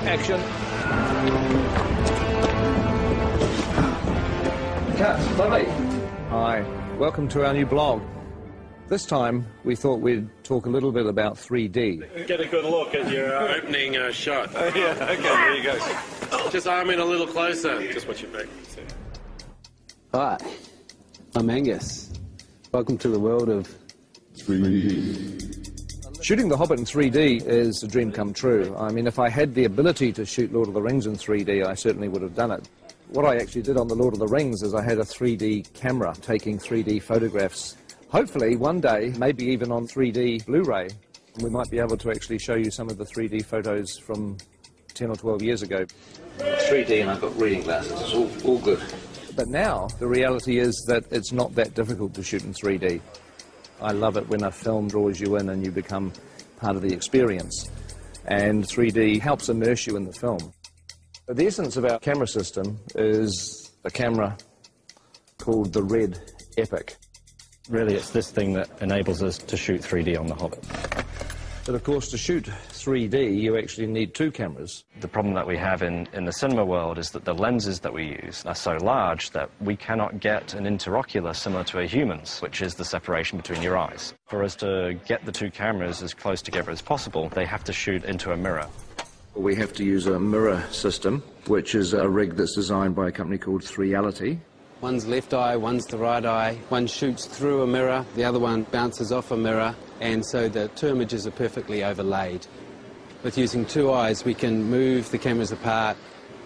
Action. Cut. Lovely. Hi, welcome to our new blog. This time we thought we'd talk a little bit about 3D. Get a good look at your opening shot. Yeah, okay, there you go. Just arm in a little closer. Just what you make. Hi, I'm Angus. Welcome to the world of 3D. Shooting The Hobbit in 3D is a dream come true. I mean, if I had the ability to shoot Lord of the Rings in 3D, I certainly would have done it. What I actually did on the Lord of the Rings is I had a 3D camera taking 3D photographs. Hopefully, one day, maybe even on 3D Blu-ray, we might be able to actually show you some of the 3D photos from 10 or 12 years ago. 3D, and I've got reading glasses. It's all good. But now, the reality is that it's not that difficult to shoot in 3D. I love it when a film draws you in and you become part of the experience. And 3D helps immerse you in the film. But the essence of our camera system is a camera called the Red Epic. Really, it's this thing that enables us to shoot 3D on The Hobbit. But of course, to shoot 3D, you actually need two cameras. The problem that we have in the cinema world is that the lenses that we use are so large that we cannot get an interocular similar to a human's, which is the separation between your eyes. For us to get the two cameras as close together as possible, they have to shoot into a mirror. We have to use a mirror system, which is a rig that's designed by a company called 3Reality. one's left eye, one's the right eye. One shoots through a mirror, the other one bounces off a mirror, and so the two images are perfectly overlaid. With using two eyes, we can move the cameras apart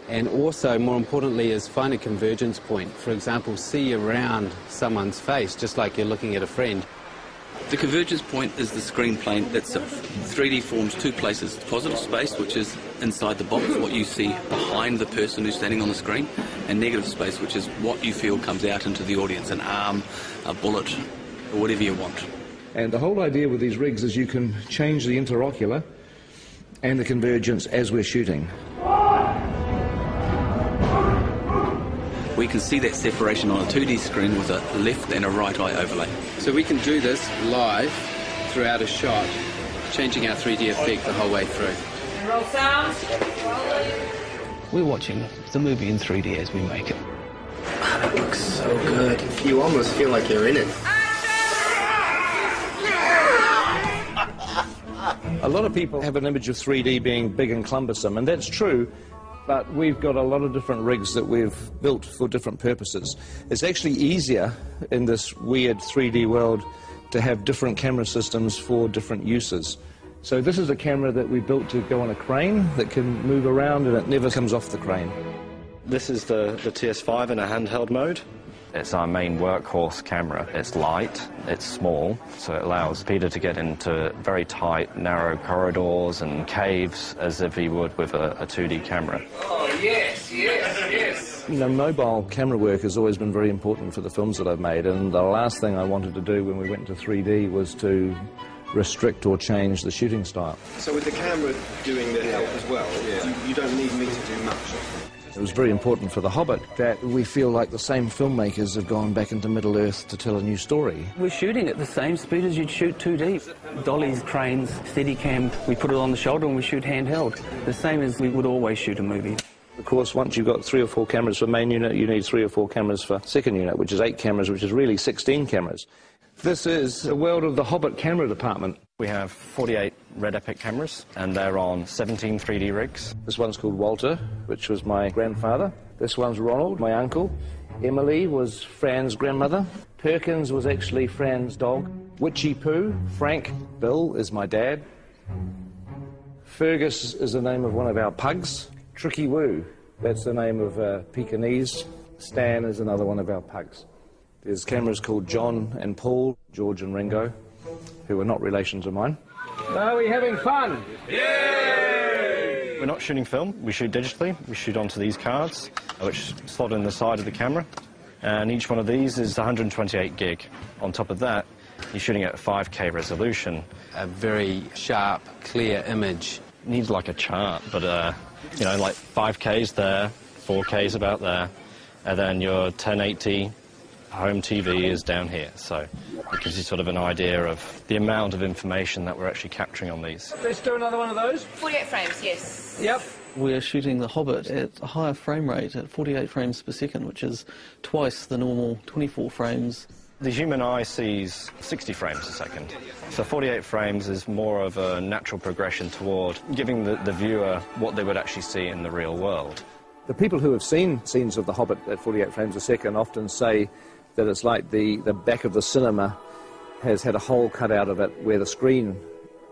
and also, more importantly, is find a convergence point. For example, see around someone's face, just like you're looking at a friend. The convergence point is the screen plane itself. 3D forms two places: positive space, which is inside the box, what you see behind the person who's standing on the screen, and negative space, which is what you feel comes out into the audience, an arm, a bullet, or whatever you want. And the whole idea with these rigs is you can change the interocular and the convergence as we're shooting. We can see that separation on a 2D screen with a left and a right eye overlay. So we can do this live throughout a shot, changing our 3D effect the whole way through. Roll sound. We're watching the movie in 3D as we make it. It looks so good. You almost feel like you're in it. A lot of people have an image of 3D being big and cumbersome, and that's true, but we've got a lot of different rigs that we've built for different purposes. It's actually easier in this weird 3D world to have different camera systems for different uses. So this is a camera that we built to go on a crane that can move around and it never comes off the crane. This is the TS5 in a handheld mode. It's our main workhorse camera. It's light, it's small, so it allows Peter to get into very tight, narrow corridors and caves as if he would with a 2D camera. Oh, yes, yes, yes. You know, mobile camera work has always been very important for the films that I've made, and the last thing I wanted to do when we went to 3D was to restrict or change the shooting style. So with the camera doing the help as well, you don't need me to do much. It was very important for The Hobbit that we feel like the same filmmakers have gone back into Middle-earth to tell a new story. We're shooting at the same speed as you'd shoot 2D. Dollies, cranes, Steadicam, we put it on the shoulder and we shoot handheld. The same as we would always shoot a movie. Of course, once you've got 3 or 4 cameras for main unit, you need 3 or 4 cameras for second unit, which is 8 cameras, which is really 16 cameras. This is the world of the Hobbit camera department. We have 48 Red Epic cameras, and they're on 17 3D rigs. This one's called Walter, which was my grandfather. This one's Ronald, my uncle. Emily was Fran's grandmother. Perkins was actually Fran's dog. Witchy Poo, Frank, Bill is my dad. Fergus is the name of one of our pugs. Tricky Woo, that's the name of Pekingese. Stan is another one of our pugs. There's cameras called John and Paul, George and Ringo, who are not relations of mine. Are we having fun? Yay! We're not shooting film, we shoot digitally. We shoot onto these cards, which slot in the side of the camera. And each one of these is 128 gig. On top of that, you're shooting at 5K resolution. A very sharp, clear image. Needs like a chart, but, you know, like 5K's there, 4K's about there, and then your 1080, Home TV is down here, so it gives you sort of an idea of the amount of information that we're actually capturing on these. Let's do another one of those. 48 frames, yes. Yep. We're shooting The Hobbit at a higher frame rate, at 48 frames per second, which is twice the normal 24 frames. The human eye sees 60 frames a second, so 48 frames is more of a natural progression toward giving the viewer what they would actually see in the real world. The people who have seen scenes of The Hobbit at 48 frames a second often say that it's like the back of the cinema has had a hole cut out of it where the screen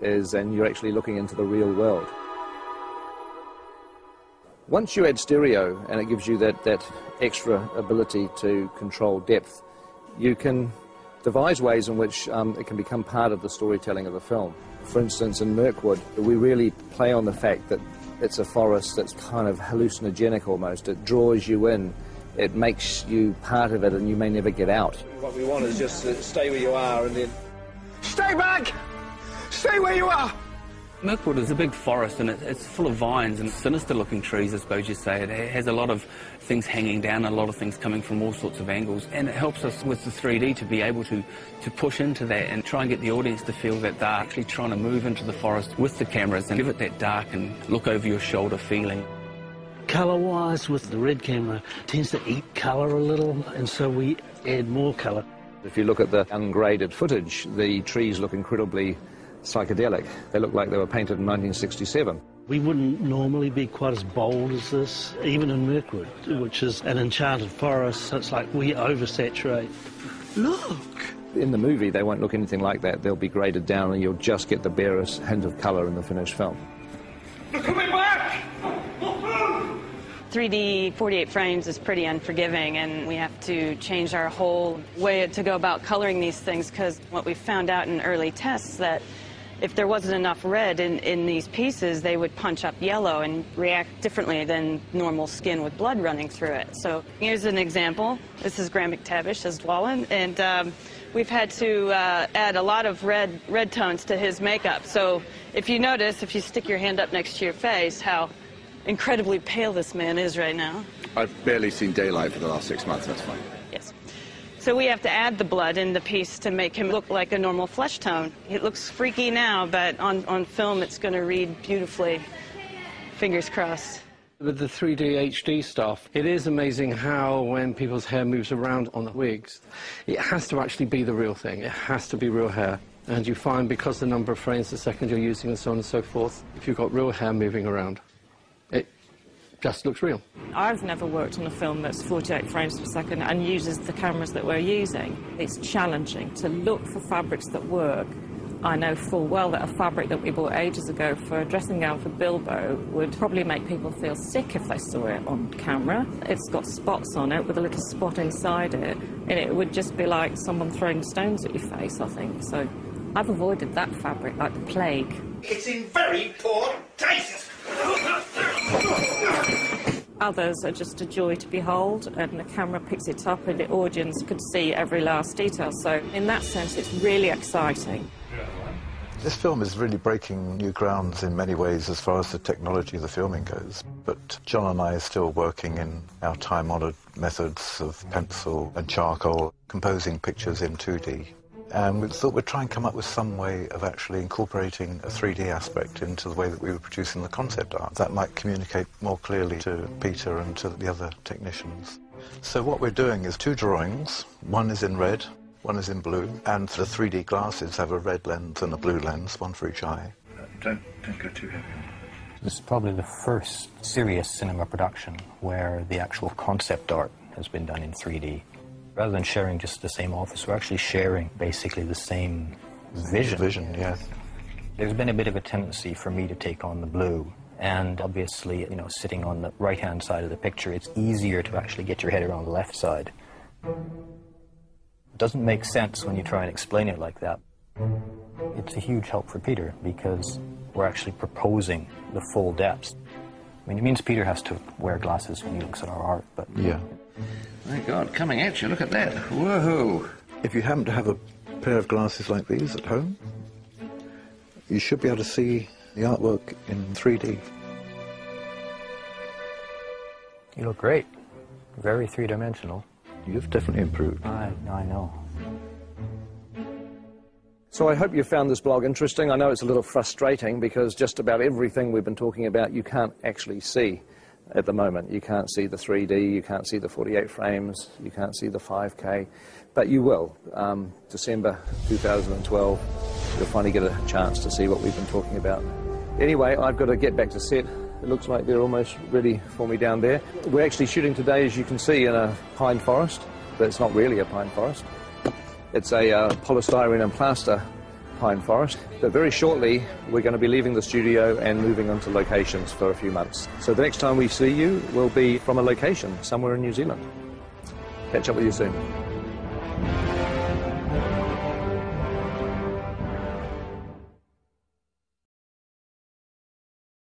is, and you're actually looking into the real world. Once you add stereo, and it gives you that extra ability to control depth, you can devise ways in which it can become part of the storytelling of the film. For instance, in Mirkwood, we really play on the fact that it's a forest that's kind of hallucinogenic almost. It draws you in, it makes you part of it, and you may never get out. What we want is just to stay where you are and then... Stay back! Stay where you are! Mirkwood is a big forest, and it's full of vines and sinister-looking trees, I suppose you'd say. It has a lot of things hanging down, a lot of things coming from all sorts of angles, and it helps us with the 3D to be able to push into that and try and get the audience to feel that they're actually trying to move into the forest with the cameras and give it that dark and look over your shoulder feeling. Colour-wise, with the red camera, tends to eat colour a little, and so we add more colour. If you look at the ungraded footage, the trees look incredibly psychedelic. They look like they were painted in 1967. We wouldn't normally be quite as bold as this, even in Mirkwood, which is an enchanted forest, so it's like we oversaturate. Look! In the movie, they won't look anything like that. They'll be graded down, and you'll just get the barest hint of colour in the finished film. They're coming back! 3D 48 frames is pretty unforgiving, and we have to change our whole way to go about coloring these things, because what we found out in early tests that if there wasn't enough red in these pieces, they would punch up yellow and react differently than normal skin with blood running through it. So here's an example. This is Graham McTavish as Dwalin, and we've had to add a lot of red tones to his makeup. So if you notice, if you stick your hand up next to your face, how incredibly pale this man is right now. I've barely seen daylight for the last 6 months, that's fine. Yes. So we have to add the blood in the piece to make him look like a normal flesh tone. It looks freaky now, but on film it's going to read beautifully. Fingers crossed. With the 3D HD stuff, it is amazing how when people's hair moves around on the wigs, it has to actually be the real thing. It has to be real hair. And you find because the number of frames a second you're using and so on and so forth, if you've got real hair moving around, it just looks real. I've never worked on a film that's 48 frames per second and uses the cameras that we're using. It's challenging to look for fabrics that work. I know full well that a fabric that we bought ages ago for a dressing gown for Bilbo would probably make people feel sick if they saw it on camera. It's got spots on it with a little spot inside it, and it would just be like someone throwing stones at your face, I think. So I've avoided that fabric like the plague. It's in very poor taste. Others are just a joy to behold, and the camera picks it up and the audience could see every last detail. So in that sense, it's really exciting. This film is really breaking new grounds in many ways as far as the technology of the filming goes. But John and I are still working in our time-honoured methods of pencil and charcoal, composing pictures in 2D. And we thought we'd try and come up with some way of actually incorporating a 3D aspect into the way that we were producing the concept art. That might communicate more clearly to Peter and to the other technicians. So what we're doing is 2 drawings. One is in red, one is in blue, and the 3D glasses have a red lens and a blue lens, one for each eye. Don't go too heavy on it. This is probably the first serious cinema production where the actual concept art has been done in 3D. Rather than sharing just the same office, we're actually sharing basically the same vision. Vision, yes. There's been a bit of a tendency for me to take on the blue, and obviously, you know, sitting on the right-hand side of the picture, it's easier to actually get your head around the left side. It doesn't make sense when you try and explain it like that. It's a huge help for Peter because we're actually proposing the full depths. I mean, it means Peter has to wear glasses when he looks at our art, but... Yeah. My God, coming at you, look at that. Woohoo! If you happen to have a pair of glasses like these at home, you should be able to see the artwork in 3D. You look great. Very three-dimensional. You've definitely improved. I know. So I hope you found this blog interesting. I know it's a little frustrating because just about everything we've been talking about you can't actually see at the moment. You can't see the 3D, you can't see the 48 frames, you can't see the 5K, but you will. December 2012, you'll finally get a chance to see what we've been talking about. Anyway, I've got to get back to set. It looks like they're almost ready for me down there. We're actually shooting today, as you can see, in a pine forest, but it's not really a pine forest. It's a polystyrene and plaster pine forest. But very shortly, we're going to be leaving the studio and moving on to locations for a few months. So the next time we see you will be from a location somewhere in New Zealand. Catch up with you soon.